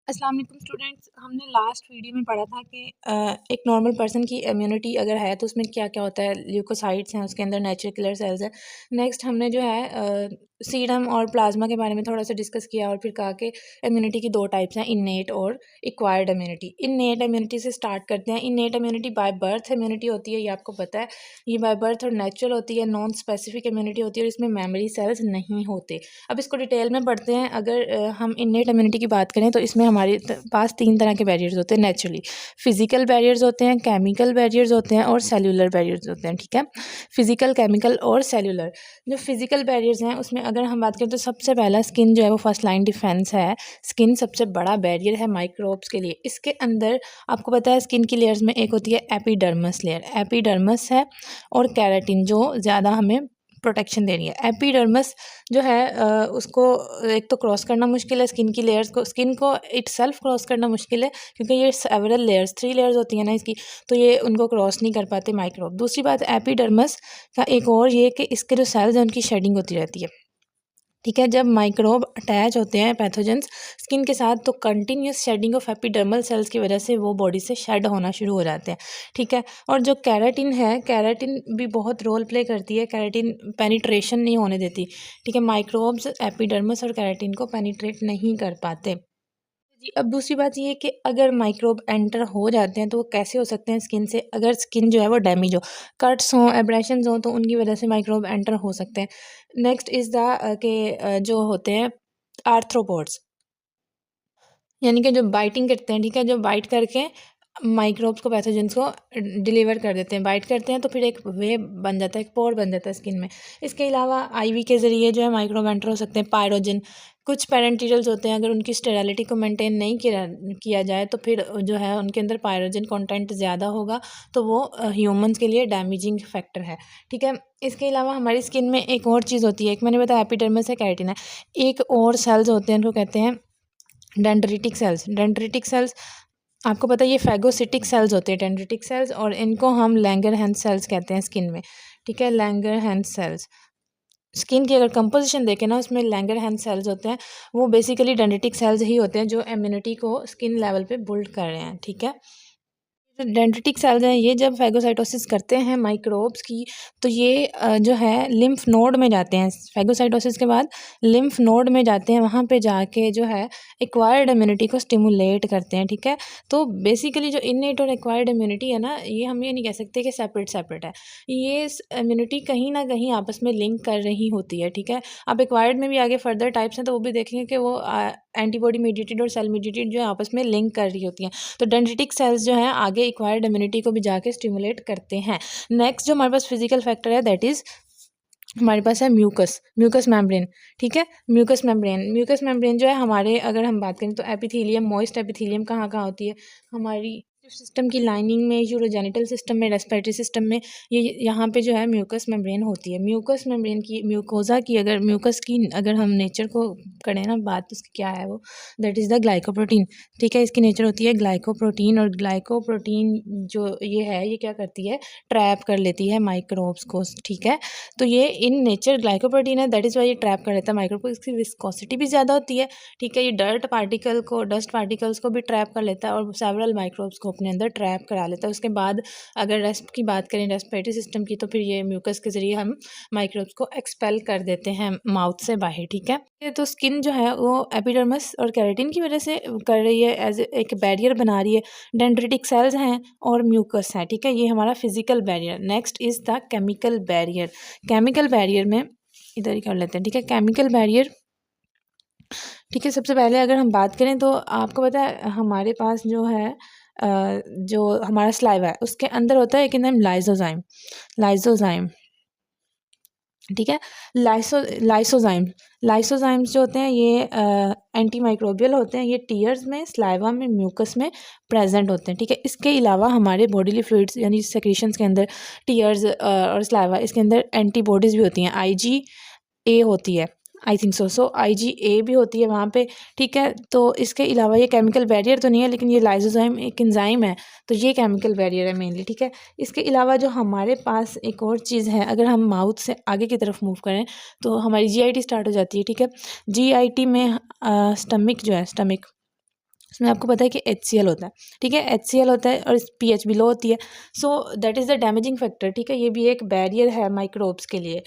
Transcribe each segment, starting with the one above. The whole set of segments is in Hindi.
अस्सलाम वालेकुम स्टूडेंट्स। हमने लास्ट वीडियो में पढ़ा था कि एक नॉर्मल पर्सन की इम्यूनिटी अगर है तो उसमें क्या क्या होता है। ल्यूकोसाइट्स हैं, उसके अंदर नेचुरल किलर सेल्स हैं। नेक्स्ट हमने जो है सीरम और प्लाज्मा के बारे में थोड़ा सा डिस्कस किया और फिर कहा कि इम्यूनिटी की दो टाइप्स हैं, इन्नेट और एक्वायर्ड इम्यूनिटी। इन्नेट इम्यूनिटी से स्टार्ट करते हैं। Innate immunity by birth immunity होती है, ये आपको पता है। ये बाय बर्थ और नेचुरल होती है। नॉन स्पेसिफिक इम्यूनिटी होती है और इसमें मेमोरी सेल्स नहीं होते। अब इसको डिटेल में पढ़ते हैं। अगर हम इन्नेट इम्यूनिटी की बात करें तो इसमें हमारे पास तीन तरह के बैरियर्स होते हैं नेचुरली। फिजिकल बैरियर्स होते हैं, केमिकल बैरियर्स होते हैं और सेल्यूलर बैरियर्स होते हैं। ठीक है, फिजिकल, केमिकल और सेल्यूलर। जो फिजिकल बैरियर्स हैं उसमें अगर हम बात करें तो सबसे पहला स्किन जो है वो फर्स्ट लाइन डिफेंस है। स्किन सबसे बड़ा बैरियर है माइक्रोब्स के लिए। इसके अंदर आपको पता है स्किन की लेयर्स में एक होती है एपिडर्मस लेयर, एपिडर्मस है, और कैराटिन जो ज़्यादा हमें प्रोटेक्शन दे रही है। एपिडर्मस जो है उसको एक तो क्रॉस करना मुश्किल है, स्किन की लेयर्स को, स्किन को इटसेल्फ क्रॉस करना मुश्किल है क्योंकि ये सेवरल लेयर्स, 3 लेयर्स होती हैं ना इसकी, तो ये उनको क्रॉस नहीं कर पाते माइक्रोब। दूसरी बात एपिडर्मस का एक और ये कि इसके जो सेल्स हैं उनकी शेडिंग होती रहती है। ठीक है, जब माइक्रोब अटैच होते हैं पैथोजेंस स्किन के साथ तो continuous shedding of epidermal cells की वजह से वो बॉडी से शेड होना शुरू हो जाते हैं। ठीक है, और जो कैराटिन है, कैराटिन भी बहुत रोल प्ले करती है। कैराटिन पेनिट्रेशन नहीं होने देती। ठीक है, माइक्रोब्स एपिडर्मस और कैराटिन को पेनिट्रेट नहीं कर पाते। जी, अब दूसरी बात ये है कि अगर माइक्रोब एंटर हो जाते हैं तो वो कैसे हो सकते हैं स्किन से। अगर स्किन जो है वो डैमेज हो, कट्स हों, एब्रेशंस हों, तो उनकी वजह से माइक्रोब एंटर हो सकते हैं। नेक्स्ट इज़ द के जो होते हैं आर्थ्रोपोड्स, यानी कि जो बाइटिंग करते हैं। ठीक है, जो बाइट करके माइक्रोब्स को, पैथोजेंस को डिलीवर कर देते हैं। बाइट करते हैं तो फिर एक वेब बन जाता है, एक पोर बन जाता है स्किन में। इसके अलावा आईवी के ज़रिए जो है माइक्रोब एंटर हो सकते हैं। पायरोजन, कुछ पेरेंटिरल्स होते हैं, अगर उनकी स्टेरिलिटी को मेंटेन नहीं किया जाए तो फिर जो है उनके अंदर पायरोजन कंटेंट ज़्यादा होगा, तो वो ह्यूमंस के लिए डैमेजिंग फैक्टर है। ठीक है, इसके अलावा हमारी स्किन में एक और चीज़ होती है, एक मैंने बताया एपिडर्मिस है, केराटिन है। एक और सेल्स होते हैं, उनको कहते हैं डेंड्रिटिक सेल्स। डेंड्रिटिक सेल्स आपको पता है ये फैगोसिटिक सेल्स होते हैं डेंड्रिटिक सेल्स, और इनको हम लैंगरहैंस सेल्स कहते हैं स्किन में। ठीक है, लैंगरहैंस सेल्स। स्किन की अगर कंपोजिशन देखें ना, उसमें लैंगरहैंस सेल्स होते हैं। वो बेसिकली डेंड्रिटिक सेल्स ही होते हैं जो इम्यूनिटी को स्किन लेवल पे बिल्ड कर रहे हैं। ठीक है, जो डेंड्रिटिक सेल्स हैं ये जब फैगोसाइटोसिस करते हैं माइक्रोब्स की, तो ये जो है लिम्फ नोड में जाते हैं। फैगोसाइटोसिस के बाद लिम्फ नोड में जाते हैं, वहाँ पे जाके जो है एक्वायर्ड इम्यूनिटी को स्टिमुलेट करते हैं। ठीक है, तो बेसिकली जो इनेट और एक्वायर्ड इम्यूनिटी है ना, ये हम ये नहीं कह सकते कि सेपरेट सेपरेट है। ये इम्यूनिटी कहीं ना कहीं आपस में लिंक कर रही होती है। ठीक है, आप एक्वायर्ड में भी आगे फर्दर टाइप्स हैं तो वो भी देखेंगे कि वो एंटीबॉडी मीडिएटेड और सेल मीडिएटेड जो है आपस में लिंक कर रही होती हैं। तो डेंड्रिटिक सेल्स जो हैं आगे एक्वायर्ड इम्यूनिटी को भी जाके स्टिमुलेट करते हैं। नेक्स्ट जो हमारे पास फिजिकल फैक्टर है दैट इज़ हमारे पास है म्यूकस, म्यूकस मेम्ब्रेन। ठीक है, म्यूकस मेम्ब्रेन, म्यूकस मेम्ब्रेन जो है हमारे, अगर हम बात करें तो एपिथेलियम, मॉइस्ट एपिथेलियम कहाँ कहाँ होती है, हमारी सिस्टम की लाइनिंग में, यूरोजेनिटल सिस्टम में, रेस्पिरेटरी सिस्टम में, ये यहाँ पे जो है म्यूकस मेम्ब्रेन होती है। म्यूकस मेम्ब्रेन की, म्यूकोजा की, अगर म्यूकस की अगर हम नेचर को करें ना बात, उसकी क्या है वो, दैट इज़ द ग्लाइकोप्रोटीन। ठीक है, इसकी नेचर होती है ग्लाइकोप्रोटीन, और ग्लाइकोप्रोटीन जो ये है ये क्या करती है, ट्रैप कर लेती है माइक्रोब्स को। ठीक है, तो ये इन नेचर ग्लाइकोप्रोटीन है, दैट इज़ वाई ये ट्रैप कर लेता है माइक्रोब को। इसकी विस्कोसिटी भी ज़्यादा होती है। ठीक है, ये डस्ट पार्टिकल्स को भी ट्रैप कर लेता है और सेवरल माइक्रोब्स को अपने अंदर ट्रैप करा लेता है। उसके बाद अगर रेस्ट की बात करें, रेस्पिरेटरी सिस्टम की, तो फिर ये म्यूकस के ज़रिए हम माइक्रोब्स को एक्सपेल कर देते हैं माउथ से बाहर। ठीक है, ये तो स्किन जो है वो एपिडर्मिस और केराटिन की वजह से कर रही है, एज एक बैरियर बना रही है। डेंड्रिटिक सेल्स हैं और म्यूकस है। ठीक है, ये हमारा physical barrier. Next is the chemical barrier. Chemical barrier में इधर ही कर लेते हैं। ठीक है, केमिकल बैरियर, ठीक है, सबसे पहले अगर हम बात करें तो आपको पता है हमारे पास जो है जो हमारा सलाइवा है उसके अंदर होता है एक नाम लाइसोजाइम। लाइसोजाइम, ठीक है, लाइसोजाइम, लाइसोजाइम्स जो होते हैं ये एंटी माइक्रोबियल होते हैं। ये टीयर्स में, सलाइवा में, म्यूकस में प्रेजेंट होते हैं। ठीक है, इसके अलावा हमारे बॉडीली फ्लूइड्स यानी सेक्रेशंस के अंदर, टीयर्स और सलाइवा, इसके अंदर एंटीबॉडीज़ भी होती हैं। IgA होती है, आई थिंक सो IgA भी होती है वहाँ पे। ठीक है, तो इसके अलावा ये केमिकल बैरियर तो नहीं है, लेकिन ये लाइसोजाइम एक एंजाइम है, तो ये केमिकल बैरियर है मेनली। ठीक है, इसके अलावा जो हमारे पास एक और चीज़ है, अगर हम माउथ से आगे की तरफ मूव करें तो हमारी GIT स्टार्ट हो जाती है। ठीक है, GIT में स्टमक जो है, स्टमक, उसमें आपको पता है कि HCl होता है, ठीक है, HCl होता है और pH भी लो होती है। So that is the damaging factor, ठीक है, ये भी एक बैरियर है माइक्रोब्स के लिए।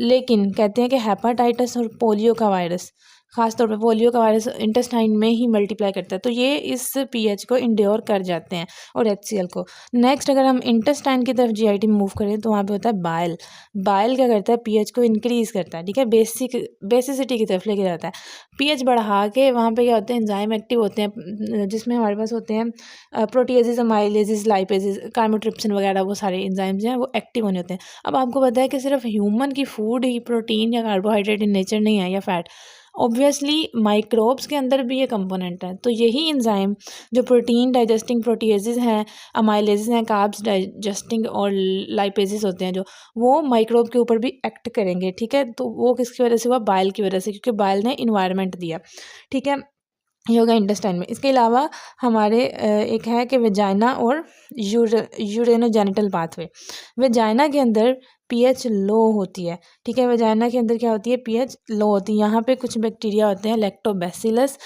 लेकिन कहते हैं कि हेपाटाइटिस और पोलियो का वायरस, ख़ास तौर पे पोलियो का वायरस इंटेस्टाइन में ही मल्टीप्लाई करता है, तो ये इस पीएच को इंड्योर कर जाते हैं और HCl को। नेक्स्ट अगर हम इंटेस्टाइन की तरफ जीआईटी में मूव करें तो वहाँ पे होता है बाइल। बाइल क्या करता है, पीएच को इंक्रीज़ करता है, ठीक है, बेसिसिटी की तरफ लेके जाता है। पीएच बढ़ा के वहाँ पे क्या होते हैं, एंजाइम एक्टिव होते हैं, जिसमें हमारे पास होते हैं प्रोटीएजेस, अमाइलेजेस, लाइपेजेस, काइमोट्रिप्सिन वगैरह, वो सारे एंजाइम्स हैं वो एक्टिव होने होते हैं। अब आपको पता है कि सिर्फ ह्यूमन की फूड ही प्रोटीन या कार्बोहाइड्रेट इन नेचर नहीं है या फैट, ऑब्वियसली माइक्रोब्स के अंदर भी ये कंपोनेंट है। तो यही एंजाइम जो प्रोटीन डाइजेस्टिंग प्रोटीएजेस हैं, अमाइलेजेस हैं, कार्ब्स डाइजेस्टिंग और लाइपेजेस होते हैं जो, वो माइक्रोब के ऊपर भी एक्ट करेंगे, ठीक है। तो वो किसकी वजह से हुआ, बाइल की वजह से, क्योंकि बाइल ने इन्वायरमेंट दिया, ठीक है, ये होगा इंटेस्टाइन में। इसके अलावा हमारे एक है कि वेजाइना और यूरेनोजेनिटल पाथवे। वेजाइना के अंदर पीएच लो होती है, ठीक है, वेजाइना के अंदर क्या होती है, पीएच लो होती है। यहाँ पे कुछ बैक्टीरिया होते हैं, लैक्टोबैसिलस,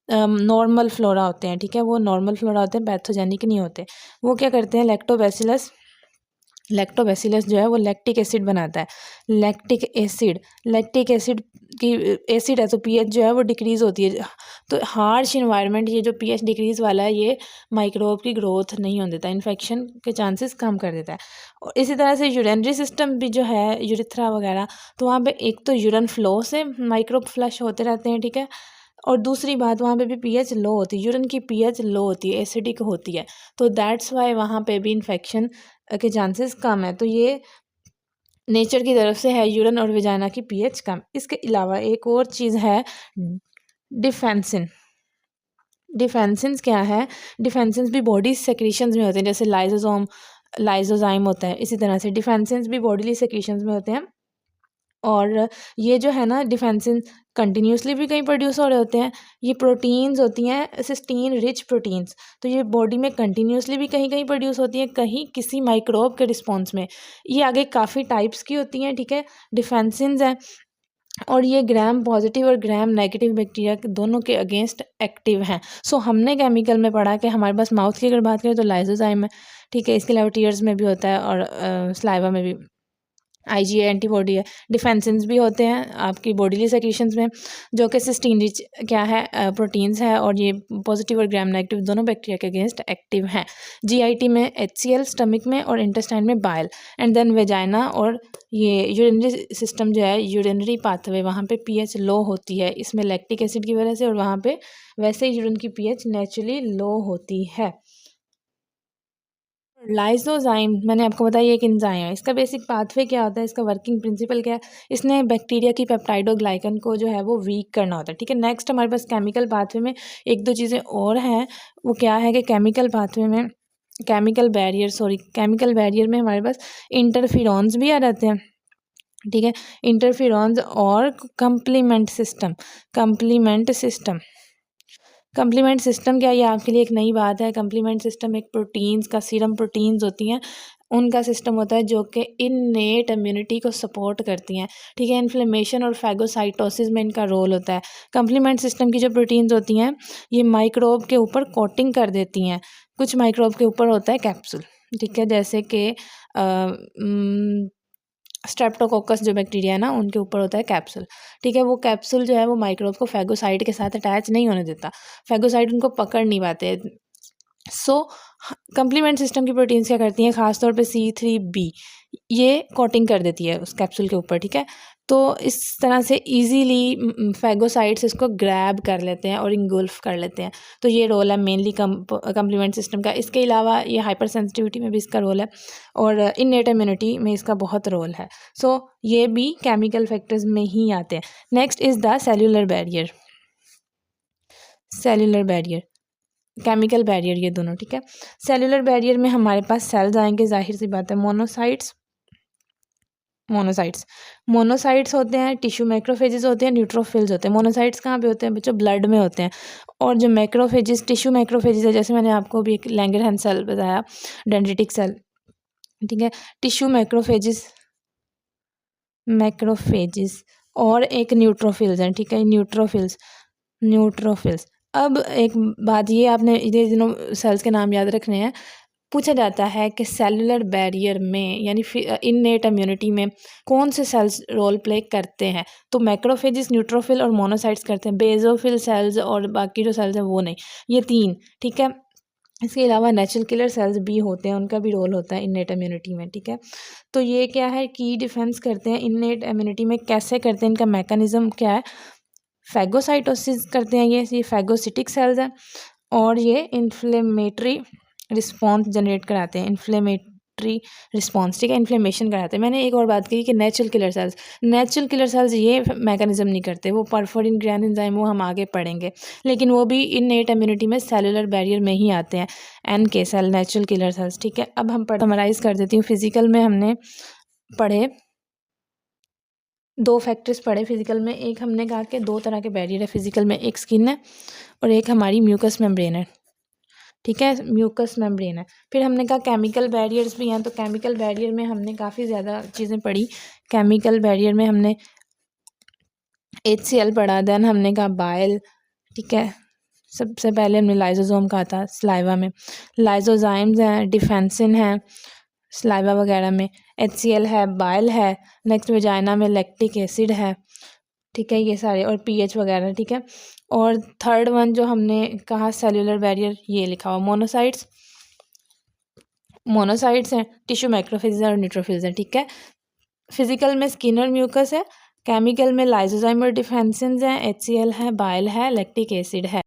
नॉर्मल फ्लोरा होते हैं, ठीक है, वो नॉर्मल फ्लोरा होते हैं, पैथोजेनिक नहीं होते। वो क्या करते हैं, लैक्टोबैसिलस जो है वो लैक्टिक एसिड बनाता है। लैक्टिक एसिड की एसिड है तो पीएच जो है वो डिक्रीज़ होती है। तो हार्श इन्वायरमेंट, ये जो पीएच डिक्रीज़ वाला है, ये माइक्रोब की ग्रोथ नहीं होने देता, इन्फेक्शन के चांसेस कम कर देता है। और इसी तरह से यूरिनरी सिस्टम भी जो है, यूरिथ्रा वगैरह, तो वहाँ पे एक तो यूरिन फ्लो से माइक्रोब फ्लश होते रहते हैं, ठीक है, और दूसरी बात वहाँ पे भी पीएच लो होती है, यूरिन की पीएच लो होती है, एसिडिक होती है, तो दैट्स वाई वहाँ पे भी इन्फेक्शन के चांसेस कम है। तो ये नेचर की तरफ से है, यूरिन और वेजाइना की पीएच कम। इसके अलावा एक और चीज़ है, डिफेंसिन। डिफेंसिन्स क्या है, डिफेंसिन्स भी बॉडी सेक्रीशंस में होते हैं, जैसे लाइजोजाइम होता है, इसी तरह से डिफेंसिन्स भी बॉडीली सेक्रीशंस में होते हैं। और ये जो है ना डिफेंसिन, कंटिन्यूसली भी कहीं प्रोड्यूस हो रहे होते हैं। ये प्रोटीन्स होती हैं सिस्टीन रिच प्रोटीन्स, तो ये बॉडी में कंटिन्यूसली भी कहीं कहीं प्रोड्यूस होती हैं, कहीं किसी माइक्रोब के रिस्पॉन्स में। ये आगे काफ़ी टाइप्स की होती हैं, ठीक है, डिफेंसिन्स हैं, और ये ग्राम पॉजिटिव और ग्राम नेगेटिव बैक्टीरिया के दोनों के अगेंस्ट एक्टिव हैं। सो हमने केमिकल में पढ़ा कि हमारे पास माउथ की अगर बात करें तो लाइजोजाइम है, ठीक है, इसके अलावा टीयर्स में भी होता है और सलाइवा में भी IgA एंटीबॉडी है। डिफेंसिन्स भी होते हैं आपकी बॉडीली सेक्रीशंस में, जो कि सिस्टीन रिच क्या है, प्रोटीन्स है, और ये पॉजिटिव और ग्राम नेगेटिव दोनों बैक्टीरिया के अगेंस्ट एक्टिव हैं। जीआईटी में HCl, स्टमक में, और इंटेस्टाइन में बाइल, एंड देन वेजाइना और ये यूरिनरी सिस्टम जो है, यूरिनरी पाथवे, वहाँ पे पीएच लो होती है, इसमें लैक्टिक एसिड की वजह से, और वहाँ पे वैसे ही यूरिन की पीएच नेचुरली लो होती है। लाइसोजाइम मैंने आपको बताया एक एंजाइम है, इसका बेसिक पाथवे क्या होता है, इसका वर्किंग प्रिंसिपल क्या है, इसने बैक्टीरिया की पेप्टाइडोग्लाइकन को जो है वो वीक करना होता है, ठीक है। नेक्स्ट हमारे पास केमिकल पाथवे में एक दो चीज़ें और हैं, वो क्या है कि केमिकल पाथवे में केमिकल बैरियर में हमारे पास इंटरफिरॉन्स भी आ जाते हैं, ठीक है, इंटरफिरॉन्स और कंप्लीमेंट सिस्टम क्या है, ये आपके लिए एक नई बात है। कंप्लीमेंट सिस्टम एक प्रोटीन्स का, सीरम प्रोटीन्स होती हैं, उनका सिस्टम होता है जो कि इननेट इम्यूनिटी को सपोर्ट करती हैं, ठीक है। इन्फ्लेमेशन और फैगोसाइटोसिस में इनका रोल होता है। कंप्लीमेंट सिस्टम की जो प्रोटीन्स होती हैं, ये माइक्रोब के ऊपर कोटिंग कर देती हैं। कुछ माइक्रोब के ऊपर होता है कैप्सूल, ठीक है, जैसे कि स्ट्रेप्टोकोकस जो बैक्टीरिया है ना, उनके ऊपर होता है कैप्सूल, ठीक है। वो कैप्सूल जो है वो माइक्रोब को फैगोसाइट के साथ अटैच नहीं होने देता, फैगोसाइट उनको पकड़ नहीं पाते। सो कंप्लीमेंट सिस्टम की प्रोटीन्स क्या करती हैं, खासतौर पे C3b, ये कोटिंग कर देती है उस कैप्सूल के ऊपर, ठीक है। तो इस तरह से इजीली फैगोसाइट्स इसको ग्रैब कर लेते हैं और इंगुल्फ कर लेते हैं। तो ये रोल है मेनली कंप्लीमेंट सिस्टम का। इसके अलावा ये हाइपर सेंसिटिविटी में भी इसका रोल है, और इननेट इम्यूनिटी में इसका बहुत रोल है। सो ये भी केमिकल फैक्टर्स में ही आते हैं। Next is the cellular barrier, chemical barrier, ये दोनों, ठीक है। सेल्यूलर बैरियर में हमारे पास सेल्स आएंगे, जाहिर सी बात है, मोनोसाइट्स होते हैं, टिश्यू मैक्रोफेजेस होते हैं, न्यूट्रोफिल्स होते हैं। मोनोसाइट्स कहाँ पे होते हैं बच्चों, ब्लड में होते हैं। और जो मैक्रोफेजेस, टिश्यू मैक्रोफेजेस है, जैसे मैंने आपको भी एक लैंगरहैंस सेल बताया, डेंड्रिटिक सेल, ठीक है, टिश्यू मैक्रोफेजेस और एक न्यूट्रोफिल्स हैं, ठीक है, न्यूट्रोफिल्स। अब एक बात ये आपने ये दिनों सेल्स के नाम याद रखने हैं। पूछा जाता है कि सेलुलर बैरियर में यानी इननेट इम्यूनिटी में कौन से सेल्स रोल प्ले करते हैं। तो मैक्रोफेजेस, न्यूट्रोफिल और मोनोसाइट्स करते हैं। बेसोफिल सेल्स और बाकी जो सेल्स हैं वो नहीं। ये तीन, ठीक है। इसके अलावा नेचुरल किलर सेल्स भी होते हैं, उनका भी रोल होता है इननेट इम्यूनिटी में, ठीक है। तो ये क्या है, की डिफेंस करते हैं इननेट इम्यूनिटी में। कैसे करते हैं, इनका मैकेनिज्म क्या है। फैगोसाइटोसिस करते हैं ये फैगोसिटिक सेल्स हैं और ये इन्फ्लेमेटरी रिस्पॉन्स जनरेट कराते हैं, इन्फ्लेमेटरी रिस्पॉन्स, ठीक है, इन्फ्लेमेशन कराते हैं। मैंने एक और बात की कि नेचुरल किलर सेल्स ये मैकेनिज्म नहीं करते, वो परफोरिन ग्रैन एंजाइम वो हम आगे पढ़ेंगे, लेकिन वो भी इननेट इम्यूनिटी में सेलुलर बैरियर में ही आते हैं, NK cell, natural killer cells, ठीक है। अब हम समराइज़ कर देती हूँ। फिजिकल में हमने पढ़े 2 फैक्टर्स पढ़े फिजिकल में। एक हमने कहा कि 2 तरह के बैरियर है फिजिकल में, एक स्किन है और एक हमारी म्यूकस मेम्ब्रेन है, ठीक है, म्यूकस मेम्ब्रेन है। फिर हमने कहा केमिकल बैरियर्स भी हैं, तो केमिकल बैरियर में हमने काफ़ी ज़्यादा चीज़ें पढ़ी। केमिकल बैरियर में हमने HCl पढ़ा, देन हमने कहा बाइल, ठीक है। सबसे पहले हमने लाइसोसोम कहा था सलाइवा में, लाइसोजाइम्स हैं, डिफेंसिन है सलाइवा वगैरह में, HCl है, बाइल है, नेक्स्ट वेजाइना में लैक्टिक एसिड है, ठीक है, ये सारे, और pH वगैरह, ठीक है। और थर्ड वन जो हमने कहा सेलुलर बैरियर, ये लिखा हुआ मोनोसाइट्स हैं, टिश्यू मैक्रोफेजेस और न्यूट्रोफिल्स हैं, ठीक है। फिजिकल में स्किन और म्यूकस है, केमिकल में लाइसोजाइम और डिफेंसिन्स हैं, HCl है, बाइल है, लैक्टिक एसिड है।